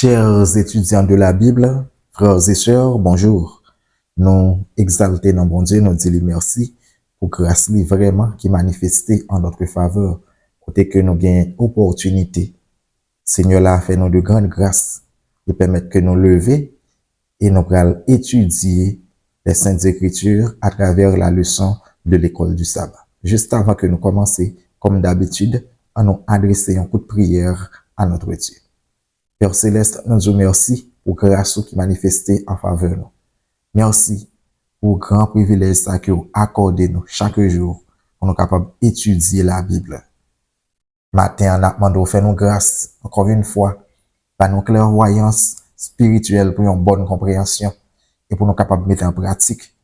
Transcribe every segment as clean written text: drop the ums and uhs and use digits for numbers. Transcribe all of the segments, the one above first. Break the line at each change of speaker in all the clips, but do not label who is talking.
Chers étudiants de la Bible, frères et sœurs, bonjour. Nous exaltons notre bon Dieu, nous disons merci pour grâce li vraiment qui manifesté en notre faveur, côté que nous gagnons opportunité. Seigneur l'a fait nous de grandes grâces, de permettre que nous lever et nous allons étudier les Saintes Écritures à travers la leçon de l'école du sabbat. Juste avant que nous commencions, comme d'habitude, à nous adresser un coup de prière à notre Dieu. Père Céleste, nous disons merci pour grâce qui manifesté en faveur de nous. Merci pour grand privilège ça que vous accordez nous chaque jour pour nous capables d'étudier la Bible. Matin, on a demandé de faire nous grâce, encore une fois, par nos clairvoyances spirituelles pour une bonne compréhension et pour nous capables de mettre en pratique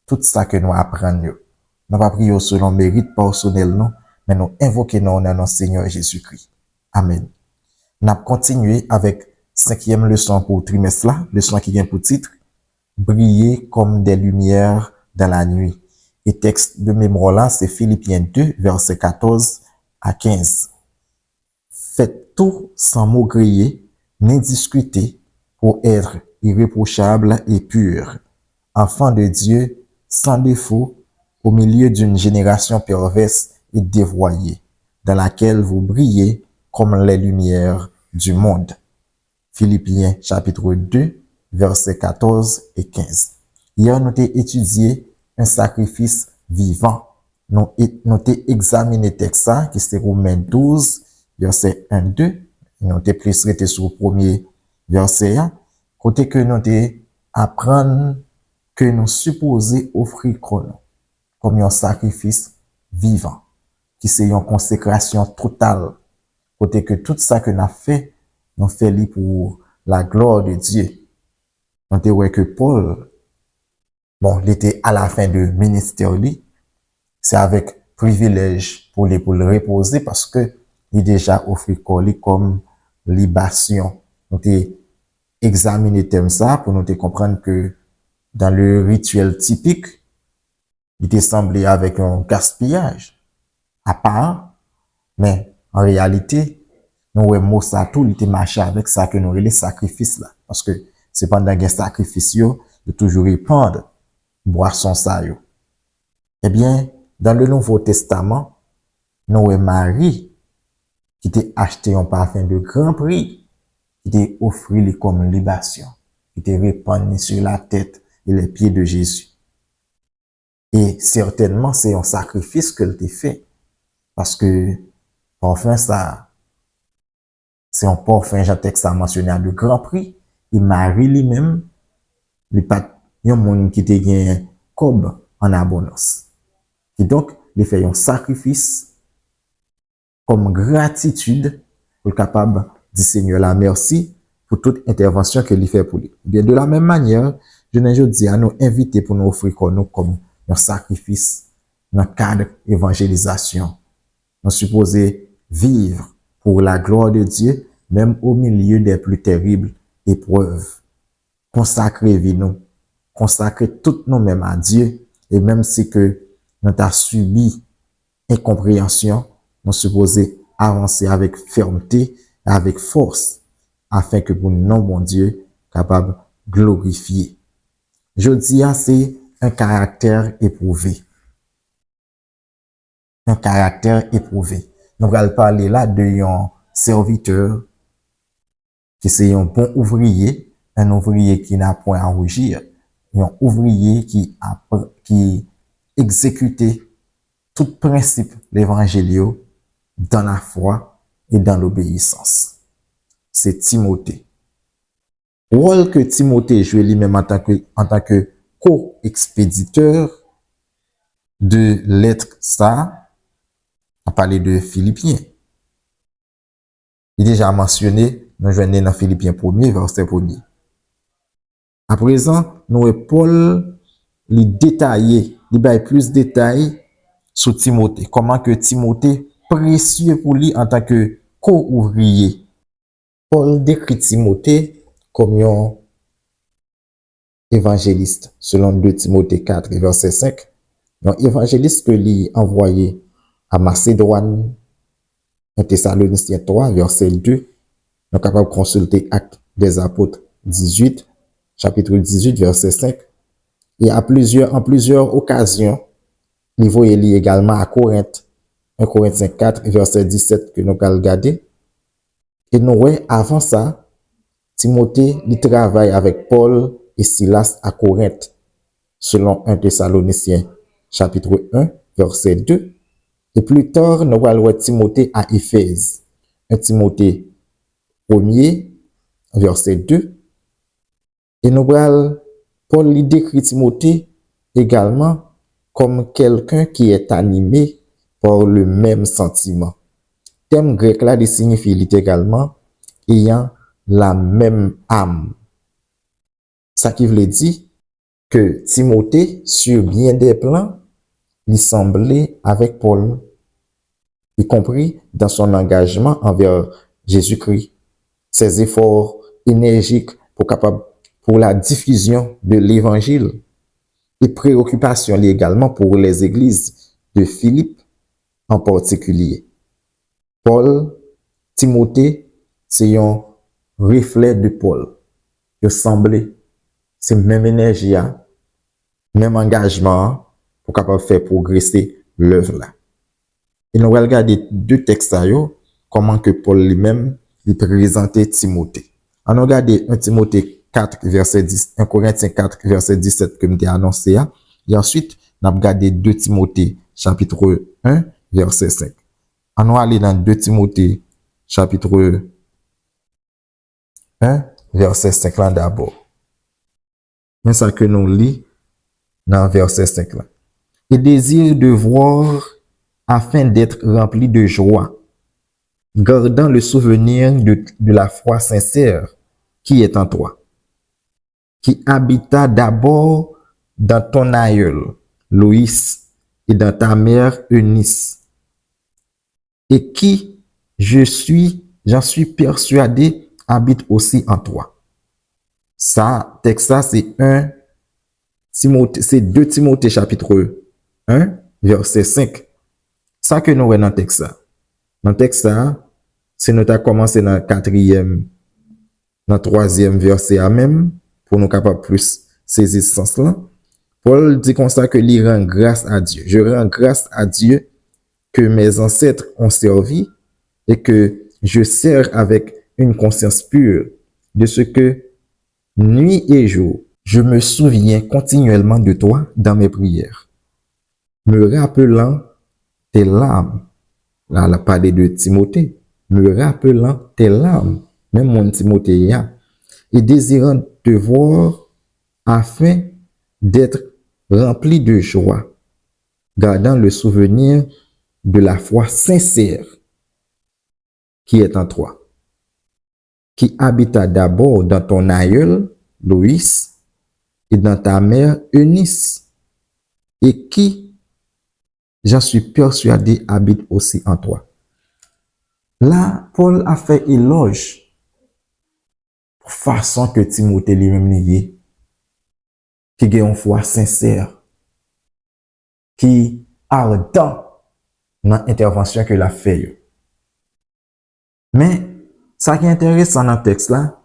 tout ça que nous apprenons. Nous pas prier selon mérite personnel, non, mais nous invoquons dans notre Seigneur Jésus-Christ. Amen. Nous avons continué avec 5e leçon pour trimestre là, leçon qui vient pour titre briller comme des lumières dans la nuit. Et texte de mémoire là, c'est Philippiens 2, versets 14 à 15. Faites tout sans maugréer, ni discuter, pour être irréprochable et pur, enfant de Dieu, sans défaut, au milieu d'une génération perverse et dévoyée, dans laquelle vous brillez comme les lumières du monde. Philippiens chapitre 2, versets 14 et 15. Hier, nous avons étudié un sacrifice vivant. Nous avons examiné le texte qui c'est Romains 12, verset 1-2. Nous avons plus traité sur le premier verset. Côté que nous avons apprendre que nous supposons offrir comme un sacrifice vivant, qui c'est une consécration totale. Côté que tout ça que nous avons fait, nous fait pour la gloire de Dieu. On te voit que Paul, bon, il était à la fin de ministère, c'est avec privilège pour le reposer parce que il déjà offert comme libation. On te examiné thème ça pour nous te comprendre que dans le rituel typique, il était semblé avec un gaspillage à part, mais en réalité, nous voyons ça tout, il était marché avec ça que nous les sacrifices là, parce que c'est pendant les sacrifices de toujours répandre boisson ça yo. Eh bien, dans le Nouveau Testament, nous voyons Marie qui t'a acheté un parfum de grand prix, qui t'a offert comme libation, qui t'a répandu sur la tête et les pieds de Jésus. Et certainement, c'est un sacrifice qu'elle t'a fait, parce que parfum ça, c'est un parfum, j'ai texte à mentionner à de grand prix. Et Marie lui-même, il pas un monde qui te gagne cob en abondance. Et donc, il fait un sacrifice comme gratitude pour capable du Seigneur la merci pour toute intervention qu'il fait pour lui. Bien de la même manière, je ne dis à nous inviter pour nous offrir comme un sacrifice dans le cadre d'évangélisation. Nous supposons vivre pour la gloire de Dieu, même au milieu des plus terribles épreuves. Consacrer vie nous, consacrer tout nous-mêmes à Dieu, et même si que nous avons subi incompréhension, nous supposons avancer avec fermeté, avec force, afin que pour nous, bon Dieu, capable de glorifier. Je dis, c'est un caractère éprouvé. Un caractère éprouvé. Nous allons parler là de un serviteur qui c'est un bon ouvrier, un ouvrier qui n'a point à rougir, un ouvrier qui exécutait tout principe l'évangile dans la foi et dans l'obéissance. C'est Timothée. Rôle que Timothée joue lui-même en tant que co-expéditeur de lettres ça, a parlé de Philippiens. Il est déjà mentionné, nous joignons dans Philippiens 1er, verset 1er. À présent, nous avons Paul lui détailler, il a plus de détails sur Timothée. Comment que Timothée, précieux pour lui en tant que co-ouvrier. Paul décrit Timothée comme un évangéliste, selon 2 Timothée 4, verset 5. Un évangéliste que lui envoyé à Macédoine, en Thessaloniciens 3, verset 2. Nous sommes capables de consulter Acte des Apôtres 18, chapitre 18, verset 5. Et en plusieurs occasions, il voyait lié également à Corinthe, 1 Corinthiens 4, verset 17 que nous allons regarder. Et nous voyons avant ça, Timothée, il travaille avec Paul et Silas à Corinthe, selon 1 Thessaloniciens, chapitre 1, verset 2. Et plus tard, nous allons voir Timothée à Éphèse, 1 Timothée 1er, verset 2. Et nous allons, Paul il décrit Timothée également comme quelqu'un qui est animé par le même sentiment. Thème grec là, il signifie littéralement ayant la même âme. Ça qui veut dire que Timothée, sur bien des plans, il semblait avec Paul, y compris dans son engagement envers Jésus-Christ, ses efforts énergiques pour la diffusion de l'évangile et préoccupations également pour les églises de Philippe en particulier. Paul, Timothée, c'est un reflet de Paul. Il semblait, c'est même énergie, même engagement pour capable faire progresser l'œuvre là. Et nous allons regarder deux textes comment que Paul lui-même il présentait Timothée. On a regardé 1 Timothée 4 verset 10, 1 Corinthiens 4 verset 17 que m'était annoncé et ensuite on a regardé 2 Timothée chapitre 1 verset 5. On va aller dans 2 Timothée chapitre 1 verset 5 là d'abord. Mais ça que nous lit dans verset 5 là. Et désire de voir afin d'être rempli de joie, gardant le souvenir de la foi sincère qui est en toi, qui habita d'abord dans ton aïeul, Loïs, et dans ta mère, Eunice, et qui, j'en suis persuadé, habite aussi en toi. Ça, texte ça, c'est 2 Timothée chapitre 1, verset 5. Ça que nous voyons dans le texte ça. Dans le texte ça, c'est nous avons commencé dans le 4e, dans le 3e verset à même, pour nous capables plus saisir ce sens-là. Paul dit comme ça que il rend grâce à Dieu. Je rends grâce à Dieu que mes ancêtres ont servi et que je sers avec une conscience pure de ce que nuit et jour, je me souviens continuellement de toi dans mes prières, me rappelant tes larmes. Là, elle a parlé de Timothée, me rappelant tes larmes, même mon Timothée, et désirant te voir afin d'être rempli de joie, gardant le souvenir de la foi sincère qui est en toi, qui habita d'abord dans ton aïeul, Loïs, et dans ta mère, Eunice, et qui, j'en suis persuadé, habite aussi en toi. Là, Paul a fait éloge pour façon que Timothée lui-même nié, qui a une foi sincère, qui ardent dans l'intervention que l'a fait. Mais, ça qui est intéressant dans le texte là,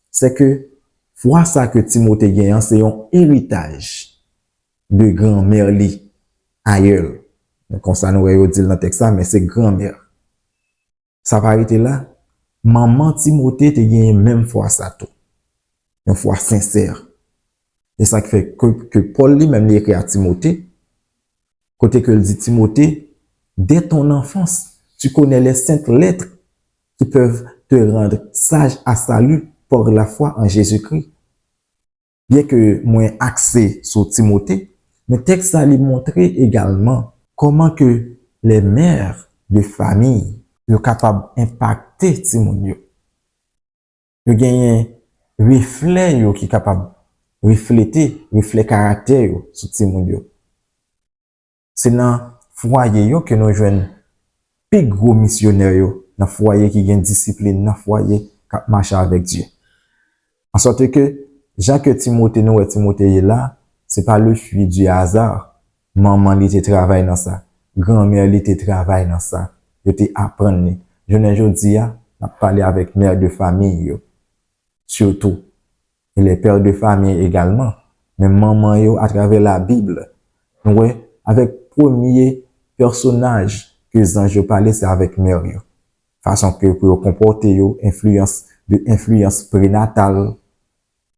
c'est que foi ça que Timothée gagne, c'est un héritage de grand-mère li aïeul. Comme ça, nous voyons dire dans le texte, mais c'est grand-mère. Ça va arrêter là. Maman Timothée te gagne même foi ça tout. Une foi sincère. Et ça qui fait que Paul lui-même écrit à Timothée, côté que il dit Timothée, dès ton enfance, tu connais les saintes lettres qui peuvent te rendre sage à salut par la foi en Jésus-Christ. Bien que moi axé sur Timothée, mais texte ça lui montrer également comment que les mères de famille sont capables d'impacter Timothée. Ils gagnent reflet qui est capable reflet caractère sur Timothée. C'est dans foyer que nous joignons plus gros missionnaires dans foyer qui gagne discipline, dans foyer qui marche avec Dieu. En sorte que Jean que Timothée nous et Timothée est là, c'est pas le fruit du hasard. Maman li te travaille dans ça, grand-mère li te travaille dans ça, yo te apprendre. Je ne jodi a parler avec mère de famille yo. surtout. Et les pères de famille également. Mais maman yo, à travers la Bible. Ouais, avec premier personnage que Zange parlait, c'est avec mère yo. Façon que pour comporter yo, influence prénatale,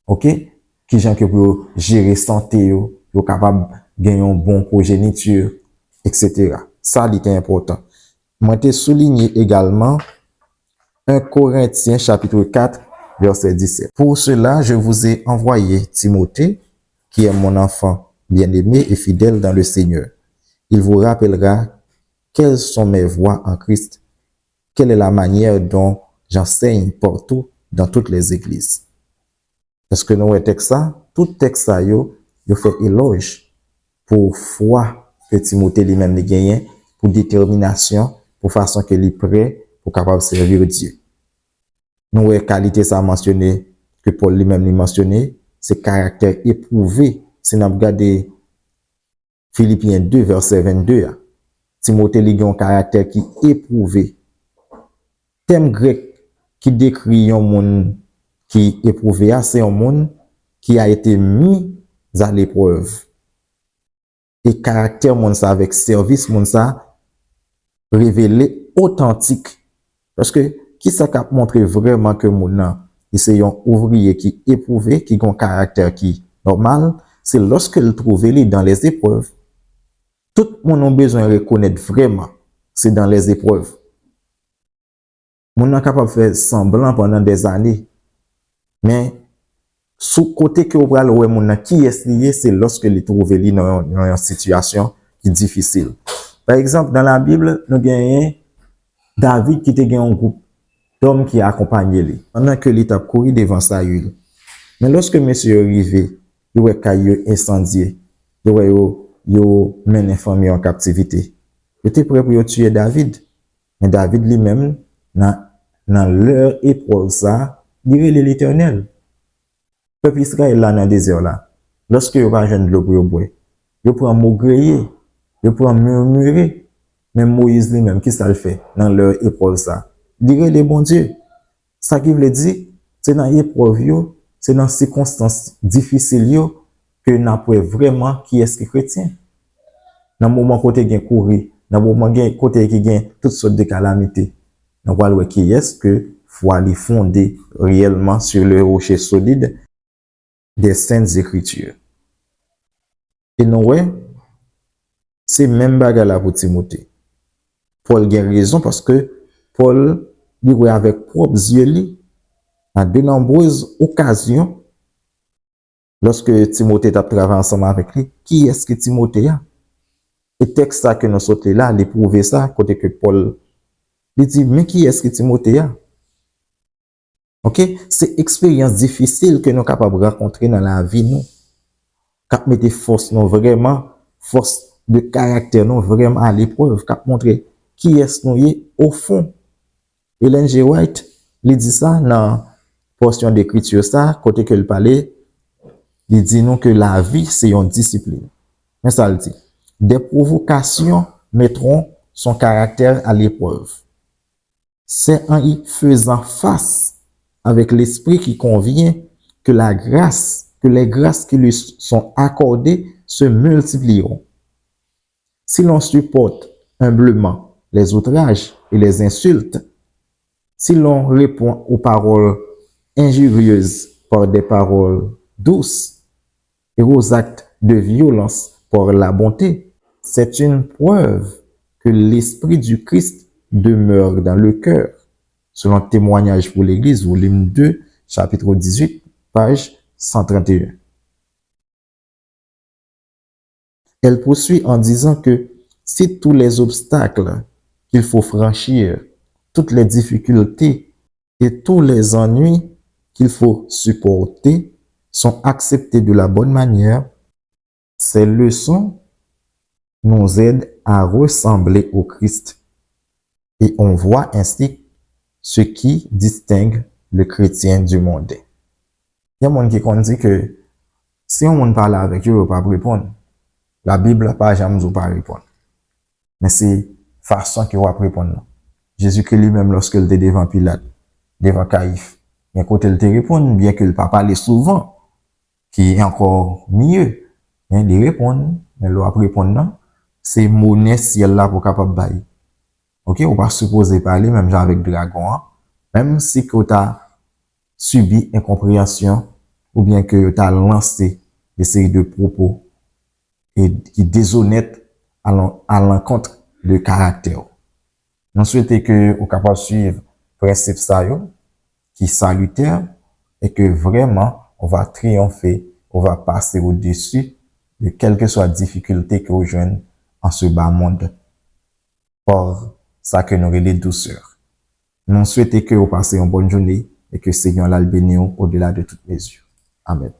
ok? Qui gens que pour gérer santé yo, yo capable gagner un bon progéniture, etc. Ça, c'est important. Moi, t'ai souligné également 1 Corinthiens chapitre 4, verset 17. Pour cela, je vous ai envoyé Timothée, qui est mon enfant bien-aimé et fidèle dans le Seigneur. Il vous rappellera quelles sont mes voies en Christ, quelle est la manière dont j'enseigne partout dans toutes les églises. Parce que nous, texte ça, tout texte ça, yo fait éloge pour foi que Timothée lui-même a gagné, pour détermination, pour façon qu'il est prêt pour capable servir Dieu. Nous, qualité ça mentionné, que Paul lui-même l'a mentionné, c'est caractère éprouvé. Si nous regardons Philippiens 2, verset 22, Timothée lui a un caractère qui est éprouvé. Thème grec qui décrit un monde qui est éprouvé, c'est un monde qui a été mis à l'épreuve. Et caractère monde ça avec service monde ça révélé authentique. Parce que qui ça cap montré vraiment que monde c'est un ouvrier qui éprouvé, qui a un caractère qui normal, c'est lorsque il trouve les dans les épreuves. Tout le monde a besoin de reconnaître vraiment, c'est dans les épreuves. Mon est capable de faire semblant pendant des années. Mais, sous côté que vous voyez, mon qui est lié, c'est lorsque il trouve lui dans une situation qui est difficile. Par exemple, dans la Bible, nous avons David qui était un groupe d'hommes qui accompagnaient lui. Pendant que l'État courait devant Saül. Mais lorsque monsieur est arrivé, il a caillou incendié. Il a mené famille en captivité. Il était prêt pour tuer David. Mais David lui-même, dans leur épreuve, ça, dirait l'Éternel. Le peuple Israël là dans le désert là, lorsque il va jeune de l'eau pour boire, il prend maugréer, il prend murmurer. Même Moïse lui-même, qui ça le fait dans leur épreuve ça? Dirait les bons dieux. Ça qui veut dire, c'est dans l'épreuve, c'est dans les circonstances difficiles que nous apprenons vraiment qui est-ce qui est chrétien. Dans le moment côté qui courir, dans le moment côté qui gagne toutes sortes de calamités, nous voyons qui est-ce que foi les fonder réellement sur le rocher solide des saintes écritures. Et nous, c'est même bagarre là pour Timothée. Paul a raison parce que Paul, lui, avec propres yeux, à de nombreuses occasions, lorsque Timothée a travaillé ensemble avec lui, qui est-ce que Timothée a? Et texte ça que nous sommes là, il prouve ça, côté que Paul, il dit, mais qui est-ce que Timothée a? Ok? C'est expérience difficile que nous sommes capables de rencontrer dans la vie, nous. Cap mettre force, non, vraiment, force de caractère, non, vraiment à l'épreuve, cap montrer qui est-ce nous y au fond. Ellen G. White, il dit ça dans portion d'écriture ça, côté que le parlait, il dit non que la vie, c'est une discipline. Mais ça le dit. Des provocations mettront son caractère à l'épreuve. C'est en y faisant face avec l'esprit qui convient que les grâces qui lui sont accordées se multiplieront. Si l'on supporte humblement les outrages et les insultes, si l'on répond aux paroles injurieuses par des paroles douces et aux actes de violence par la bonté, c'est une preuve que l'Esprit du Christ demeure dans le cœur. Selon Témoignage pour l'Église, volume 2, chapitre 18, page 131. Elle poursuit en disant que si tous les obstacles qu'il faut franchir, toutes les difficultés et tous les ennuis qu'il faut supporter sont acceptés de la bonne manière, ces leçons nous aident à ressembler au Christ. Et on voit ainsi ce qui distingue le chrétien du monde. Il y a des gens qui disent que si on parle avec eux, on ne peut pas répondre. La Bible n'a pas jamais nous pas répondre. Mais c'est façon qu'il va répondre. Jésus-Christ lui-même, lorsqu'il était devant Pilate, devant Caïphe, mais quand elle te répond, bien que le papa parle souvent, qui est encore mieux, mais il répond, mais l'on répondre, non, c'est monnaie ciel là pour capable bailler. Ok, on va supposer parler, même genre avec dragon, hein. Même si que tu as subi incompréhension, ou bien que tu as lancé des séries de propos et qui déshonnêtent à l'encontre de caractère. Nous souhaitons que vous capable de suivre le principe ça, qui est salutaire, et que vraiment, on va triompher, on va passer au-dessus de quelle que soit la difficulté que vous joignez en ce bas monde. Pour ça que nous relais douceur. Nous souhaitons que vous passez une bonne journée et que le Seigneur l'a béni au-delà de toutes mesures. Amen.